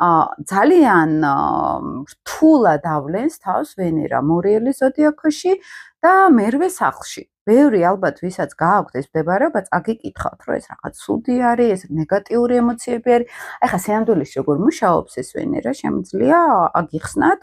ძალიან რთულად ავლენს თავს ვენერა მორიელის ზოდიაქოში და მერვე სახლში. ბევრი ალბათ ვისაც გააქვთ ეს მდებარეობა, წაგიკითხავთ, რომ ეს რაღაც ცუდი არის, ეს ნეგატიური ემოციები არის. ეხლა სინამდვილეში როგორ მუშაობს ეს ვენერა, შემიძლია აგიხსნათ,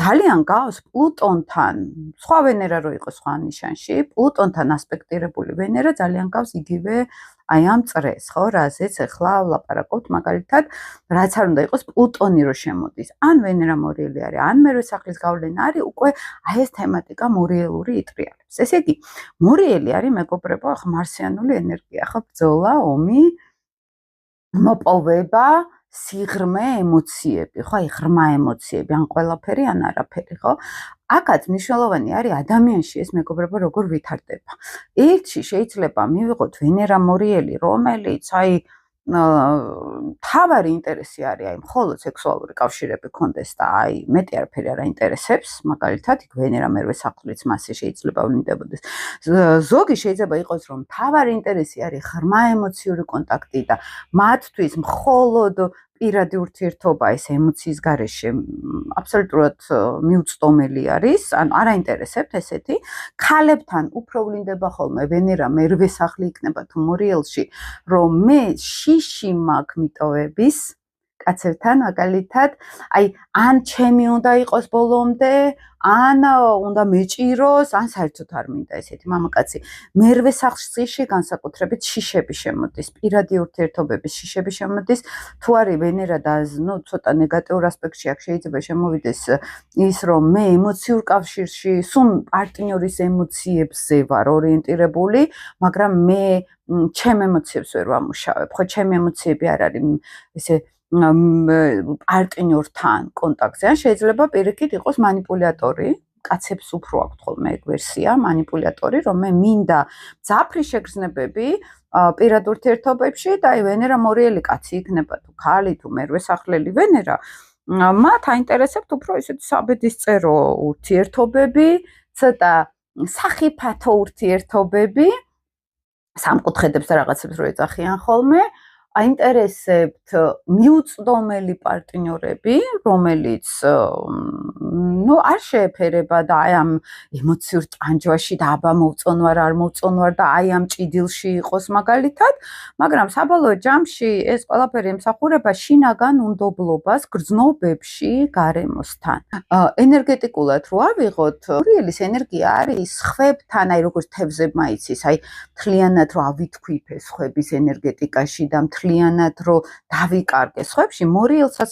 ძალიან გავს პლუტონთან, სხვა ვენერა რო იყოს სხვა ნიშანში, პლუტონთან ასპექტირებული ვენერა ძალიან გავს იგივე აი ამ წრეს, ხო, რაზეც ეხლა ვლაპარაკობთ, მაგალითად, რაც არ უნდა იყოს პლუტონი რო შემოდის, ან ვენერა მორიელი არის, ან მერვე სახლის გავლენა არის, უკვე აი ეს თემატიკა მორიელური იტრიალებს. ესე იგი, მორიელი არის მეგობრებო, ახლა მარსიანული ენერგია, ხო, ბრძოლა, ომი, მოპოვება, სიღრმე, ემოციები, ხო, აი ღრმა ემოციები, ან ყველაფერი, ან არაფერი, ხო? აქაც მნიშვნელოვანი არის ადამიანში ეს მეგობრებო როგორ ვითარდება. ერთში შეიძლება მივიღოთ ვენერა მორიელი, რომელიც აი თავარი ინტერესი არის აი მხოლოდ სექსუალური კავშირები კონდეს და აი მეტი არაფერი არ აინტერესებს, მაგალითად, იქ ვენერა მერვე სახლიც მასე შეიძლება ვლინდებოდეს. ზოგი შეიძლება იყოს, რომ თავარი ინტერესი არის ღრმა ემოციური კონტაქტი და მათთვის მხოლოდ პირადი ურთიერთობა ეს ემოციის გარეშე აბსოლუტურად მიუწვდომელი არის, ან არ აინტერესებთ ესეთი. ქალებთან უფრო ვლინდება ხოლმე ვენერა მერვე სახლი იქნება თუ მორიელში, რომ მე შიში მაქვს მიტოვების კაცებთან, მაგალითად, აი ან ჩემი უნდა იყოს ბოლომდე, ან უნდა მეჭიროს, ან საერთოდ არ მინდა ესეთი მამაკაცი. მერვე სახლში განსაკუთრებით შიშები შემოდის, პირადი ურთიერთობების შიშები შემოდის. თუ არის ვენერა და ნუ ცოტა ნეგატიურ ასპექტში აქ შეიძლება შემოვიდეს ის, რომ მე ემოციურ კავშირში, სულ პარტნიორის ემოციებზე ვარ ორიენტირებული, მაგრამ მე ჩემ ემოციებს ვერ ვამუშავებ. ხო, ჩემი ემოციები არ არის ესე პარტნიორთან კონტაქტზე, ან შეიძლება პირიქით იყოს манипуляტორი, კაცებს უფრო აქვთ ხოლმე ეგ ვერსია, манипуляტორი, რომ მე მინდა მძაფრი შეგრძნებები პირად ურთიერთობებში და აი ვენერა მორიელი კაცი იქნება თუ ქალი თუ მერვე სახლელი ვენერა, მათ აინტერესებთ უფრო ისეთი საბედისწერო ურთიერთობები, ცოტა სახიფათო ურთიერთობები, სამკუთხედებს და რაღაცებს რო ეძახიან ხოლმე, აინტერესებთ მიუწვდომელი პარტნიორები, რომელიც ნუ არ შეეფერება და აი ამ ემოციურ ტანჯვაში და აბა მოვწონვარ, არ მოვწონვარ და აი ამ ჭიდილში იყოს მაგალითად, მაგრამ საბოლოო ჯამში ეს ყველაფერი ემსახურება შინაგან უნდობლობას გრძნობებში გარემოსთან. ენერგეტიკულად რო ავიღოთ, მორიელის ენერგია არის სხვებთან, აი როგორც თევზებმა იცის, აი მთლიანად რო ავითქვიფეს სხვების ენერგეტიკაში და მთლიანად რო დავიკარგეს სხვებში, მორიელსაც